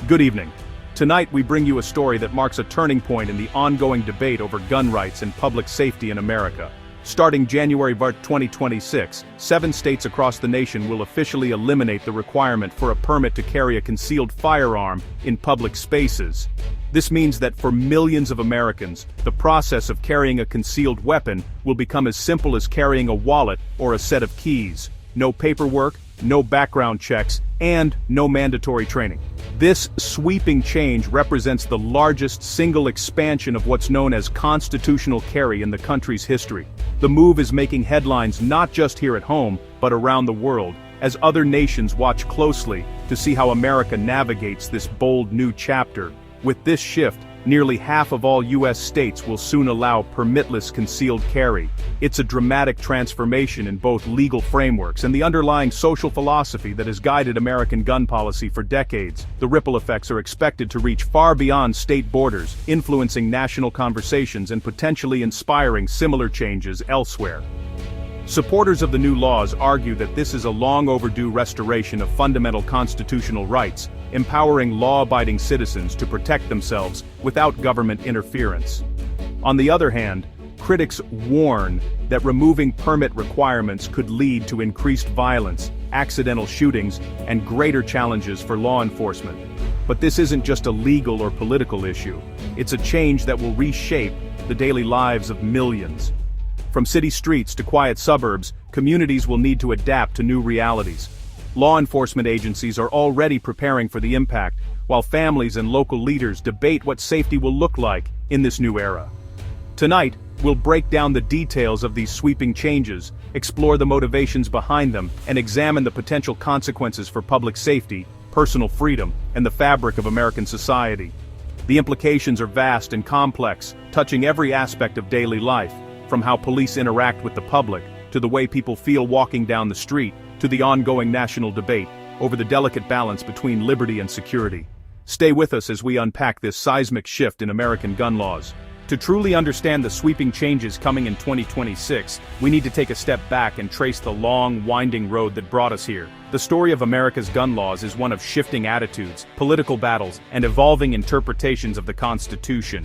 Good evening. Tonight we bring you a story that marks a turning point in the ongoing debate over gun rights and public safety in America. Starting January 2026, 7 states across the nation will officially eliminate the requirement for a permit to carry a concealed firearm in public spaces. This means that for millions of Americans, the process of carrying a concealed weapon will become as simple as carrying a wallet or a set of keys. No paperwork, no background checks, and no mandatory training. This sweeping change represents the largest single expansion of what's known as constitutional carry in the country's history. The move is making headlines not just here at home, but around the world, as other nations watch closely to see how America navigates this bold new chapter. With this shift, nearly half of all U.S. states will soon allow permitless concealed carry. It's a dramatic transformation in both legal frameworks and the underlying social philosophy that has guided American gun policy for decades. The ripple effects are expected to reach far beyond state borders, influencing national conversations and potentially inspiring similar changes elsewhere. Supporters of the new laws argue that this is a long overdue restoration of fundamental constitutional rights, empowering law-abiding citizens to protect themselves without government interference. On the other hand, critics warn that removing permit requirements could lead to increased violence, accidental shootings, and greater challenges for law enforcement. But this isn't just a legal or political issue. It's a change that will reshape the daily lives of millions. From city streets to quiet suburbs, communities will need to adapt to new realities. Law enforcement agencies are already preparing for the impact, while families and local leaders debate what safety will look like in this new era. Tonight, we'll break down the details of these sweeping changes, explore the motivations behind them, and examine the potential consequences for public safety, personal freedom, and the fabric of American society. The implications are vast and complex, touching every aspect of daily life, from how police interact with the public, to the way people feel walking down the street, to the ongoing national debate over the delicate balance between liberty and security. Stay with us as we unpack this seismic shift in American gun laws. To truly understand the sweeping changes coming in 2026, we need to take a step back and trace the long, winding road that brought us here. The story of America's gun laws is one of shifting attitudes, political battles, and evolving interpretations of the Constitution.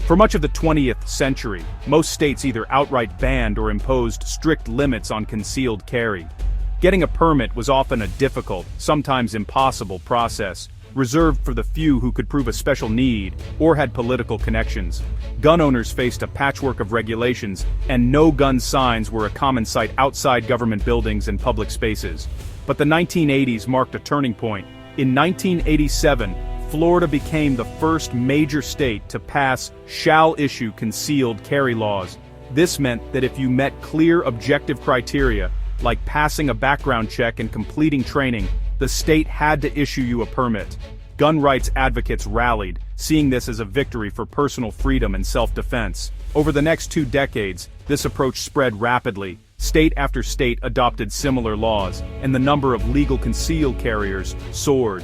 For much of the 20th century, most states either outright banned or imposed strict limits on concealed carry. Getting a permit was often a difficult, sometimes impossible process, reserved for the few who could prove a special need or had political connections. Gun owners faced a patchwork of regulations, and no-gun signs were a common sight outside government buildings and public spaces. But the 1980s marked a turning point. In 1987, Florida became the first major state to pass shall-issue concealed carry laws. This meant that if you met clear objective criteria, like passing a background check and completing training, the state had to issue you a permit. Gun rights advocates rallied, seeing this as a victory for personal freedom and self-defense. Over the next 2 decades, this approach spread rapidly. State after state adopted similar laws, and the number of legal concealed carriers soared.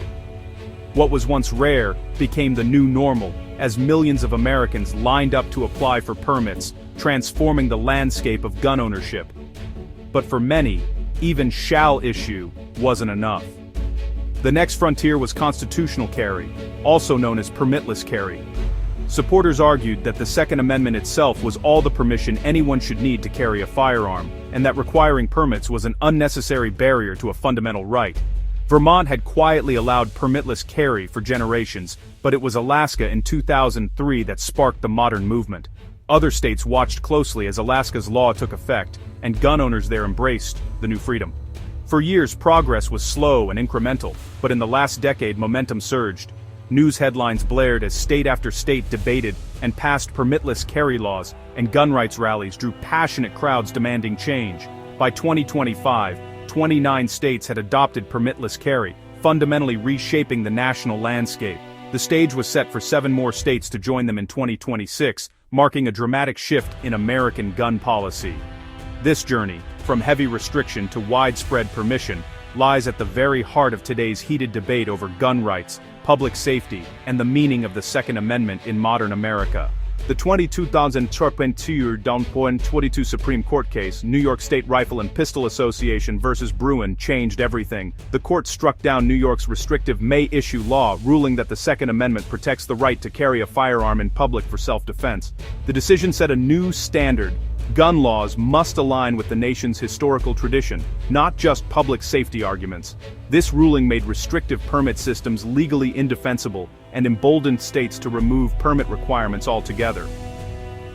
What was once rare became the new normal, as millions of Americans lined up to apply for permits, transforming the landscape of gun ownership. But for many, even shall issue wasn't enough. The next frontier was constitutional carry, also known as permitless carry. Supporters argued that the Second Amendment itself was all the permission anyone should need to carry a firearm, and that requiring permits was an unnecessary barrier to a fundamental right. Vermont had quietly allowed permitless carry for generations, but it was Alaska in 2003 that sparked the modern movement. Other states watched closely as Alaska's law took effect, and gun owners there embraced the new freedom. For years, progress was slow and incremental, but in the last decade, momentum surged. News headlines blared as state after state debated and passed permitless carry laws, and gun rights rallies drew passionate crowds demanding change. By 2025, 29 states had adopted permitless carry, fundamentally reshaping the national landscape. The stage was set for 7 more states to join them in 2026, marking a dramatic shift in American gun policy. This journey, from heavy restriction to widespread permission, lies at the very heart of today's heated debate over gun rights, public safety, and the meaning of the Second Amendment in modern America. The 2022 Supreme Court case, New York State Rifle and Pistol Association versus Bruin, changed everything. The court struck down New York's restrictive may-issue law, ruling that the Second Amendment protects the right to carry a firearm in public for self-defense. The decision set a new standard. Gun laws must align with the nation's historical tradition, not just public safety arguments. This ruling made restrictive permit systems legally indefensible and emboldened states to remove permit requirements altogether.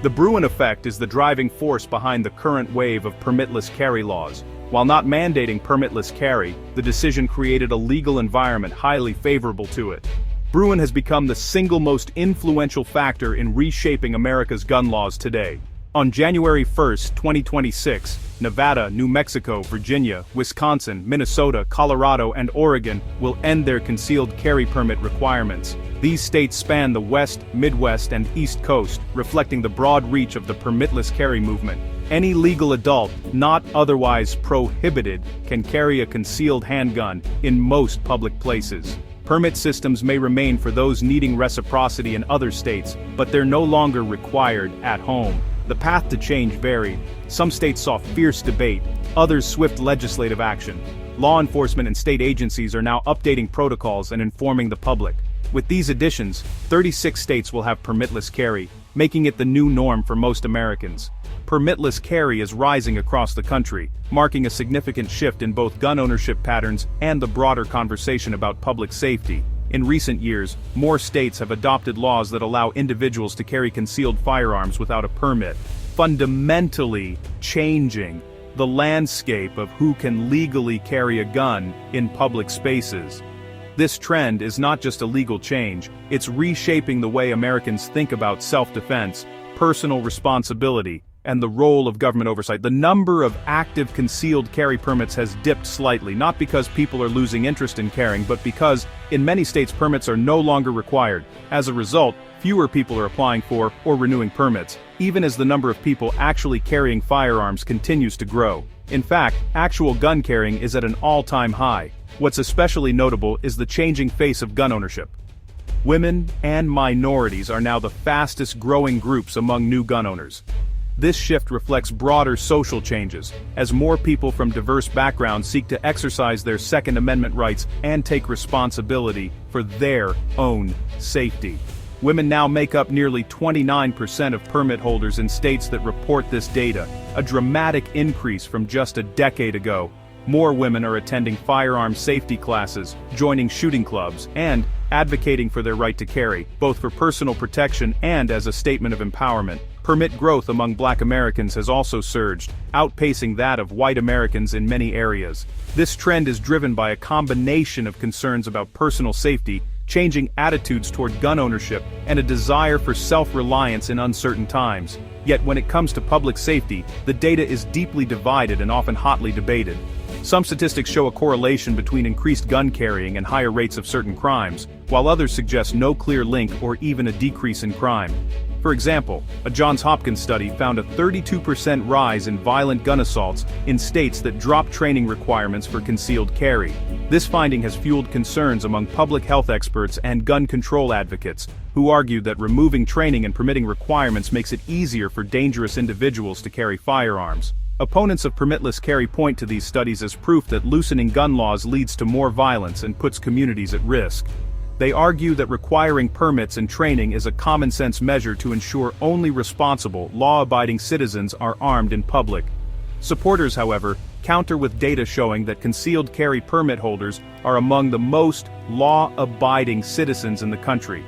The Bruin effect is the driving force behind the current wave of permitless carry laws. While not mandating permitless carry, the decision created a legal environment highly favorable to it. Bruin has become the single most influential factor in reshaping America's gun laws today. On January 1, 2026, Nevada, New Mexico, Virginia, Wisconsin, Minnesota, Colorado, and Oregon will end their concealed carry permit requirements. These states span the West, Midwest, and East Coast, reflecting the broad reach of the permitless carry movement. Any legal adult, not otherwise prohibited, can carry a concealed handgun in most public places. Permit systems may remain for those needing reciprocity in other states, but they're no longer required at home. The path to change varied. Some states saw fierce debate, others swift legislative action. Law enforcement and state agencies are now updating protocols and informing the public. With these additions, 36 states will have permitless carry, making it the new norm for most Americans. Permitless carry is rising across the country, marking a significant shift in both gun ownership patterns and the broader conversation about public safety. In recent years, more states have adopted laws that allow individuals to carry concealed firearms without a permit, fundamentally changing the landscape of who can legally carry a gun in public spaces. This trend is not just a legal change, it's reshaping the way Americans think about self-defense, personal responsibility, and the role of government oversight. The number of active concealed carry permits has dipped slightly, not because people are losing interest in carrying, but because, in many states, permits are no longer required. As a result, fewer people are applying for or renewing permits, even as the number of people actually carrying firearms continues to grow. In fact, actual gun carrying is at an all-time high. What's especially notable is the changing face of gun ownership. Women and minorities are now the fastest growing groups among new gun owners. This shift reflects broader social changes, as more people from diverse backgrounds seek to exercise their Second Amendment rights and take responsibility for their own safety. Women now make up nearly 29% of permit holders in states that report this data, a dramatic increase from just a decade ago. More women are attending firearm safety classes, joining shooting clubs, and advocating for their right to carry, both for personal protection and as a statement of empowerment. Permit growth among Black Americans has also surged, outpacing that of white Americans in many areas. This trend is driven by a combination of concerns about personal safety, changing attitudes toward gun ownership, and a desire for self-reliance in uncertain times. Yet when it comes to public safety, the data is deeply divided and often hotly debated. Some statistics show a correlation between increased gun carrying and higher rates of certain crimes, while others suggest no clear link or even a decrease in crime. For example, a Johns Hopkins study found a 32% rise in violent gun assaults in states that dropped training requirements for concealed carry. This finding has fueled concerns among public health experts and gun control advocates, who argue that removing training and permitting requirements makes it easier for dangerous individuals to carry firearms. Opponents of permitless carry point to these studies as proof that loosening gun laws leads to more violence and puts communities at risk. They argue that requiring permits and training is a common-sense measure to ensure only responsible, law-abiding citizens are armed in public. Supporters, however, counter with data showing that concealed carry permit holders are among the most law-abiding citizens in the country.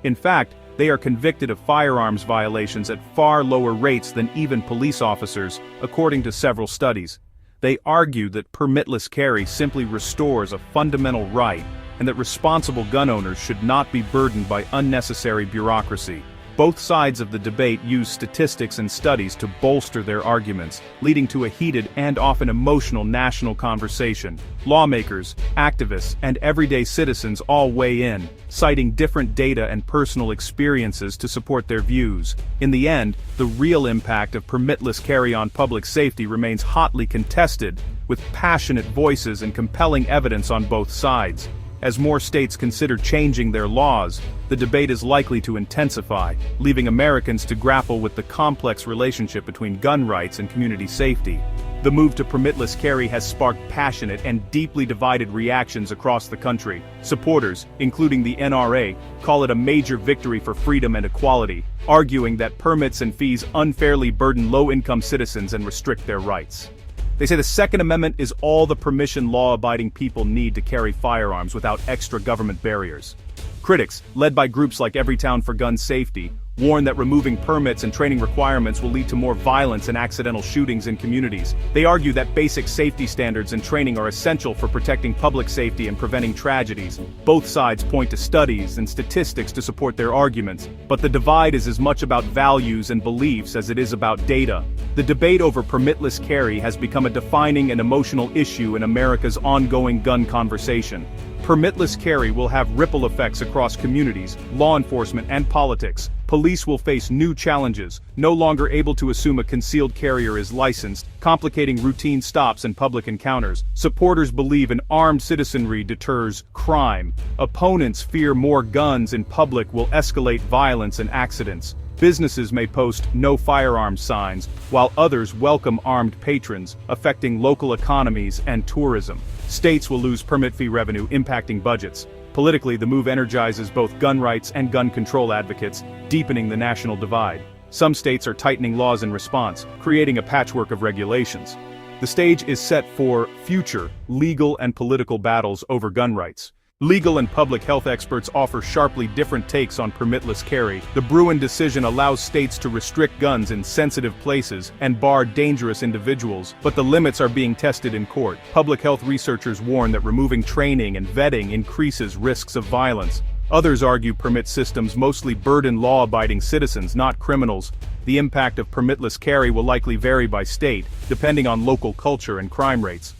In fact, they are convicted of firearms violations at far lower rates than even police officers, according to several studies. They argue that permitless carry simply restores a fundamental right, and that responsible gun owners should not be burdened by unnecessary bureaucracy. Both sides of the debate use statistics and studies to bolster their arguments, leading to a heated and often emotional national conversation. Lawmakers, activists, and everyday citizens all weigh in, citing different data and personal experiences to support their views. In the end, the real impact of permitless carry on public safety remains hotly contested, with passionate voices and compelling evidence on both sides. As more states consider changing their laws, the debate is likely to intensify, leaving Americans to grapple with the complex relationship between gun rights and community safety. The move to permitless carry has sparked passionate and deeply divided reactions across the country. Supporters, including the NRA, call it a major victory for freedom and equality, arguing that permits and fees unfairly burden low-income citizens and restrict their rights. They say the Second Amendment is all the permission law-abiding people need to carry firearms without extra government barriers. Critics, led by groups like Everytown for Gun Safety, warn that removing permits and training requirements will lead to more violence and accidental shootings in communities. They argue that basic safety standards and training are essential for protecting public safety and preventing tragedies. Both sides point to studies and statistics to support their arguments, but the divide is as much about values and beliefs as it is about data. The debate over permitless carry has become a defining and emotional issue in America's ongoing gun conversation. Permitless carry will have ripple effects across communities, law enforcement, and politics. Police will face new challenges, no longer able to assume a concealed carrier is licensed, complicating routine stops and public encounters. Supporters believe an armed citizenry deters crime. Opponents fear more guns in public will escalate violence and accidents. Businesses may post "no firearms" signs, while others welcome armed patrons, affecting local economies and tourism. States will lose permit fee revenue, impacting budgets. Politically, the move energizes both gun rights and gun control advocates, deepening the national divide. Some states are tightening laws in response, creating a patchwork of regulations. The stage is set for future legal and political battles over gun rights. Legal and public health experts offer sharply different takes on permitless carry. The Bruin decision allows states to restrict guns in sensitive places and bar dangerous individuals, but the limits are being tested in court. Public health researchers warn that removing training and vetting increases risks of violence. Others argue permit systems mostly burden law-abiding citizens, not criminals. The impact of permitless carry will likely vary by state, depending on local culture and crime rates.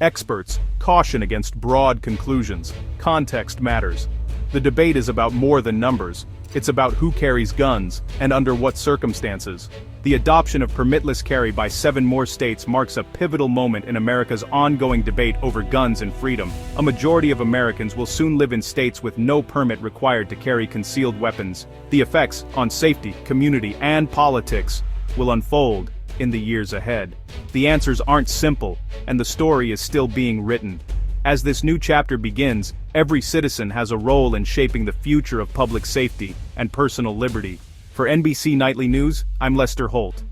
Experts caution against broad conclusions. Context matters. The debate is about more than numbers. It's about who carries guns, and under what circumstances. The adoption of permitless carry by 7 more states marks a pivotal moment in America's ongoing debate over guns and freedom. A majority of Americans will soon live in states with no permit required to carry concealed weapons. The effects on safety, community, and politics will unfold in the years ahead. The answers aren't simple, and the story is still being written. As this new chapter begins, every citizen has a role in shaping the future of public safety and personal liberty. For NBC Nightly News, I'm Lester Holt.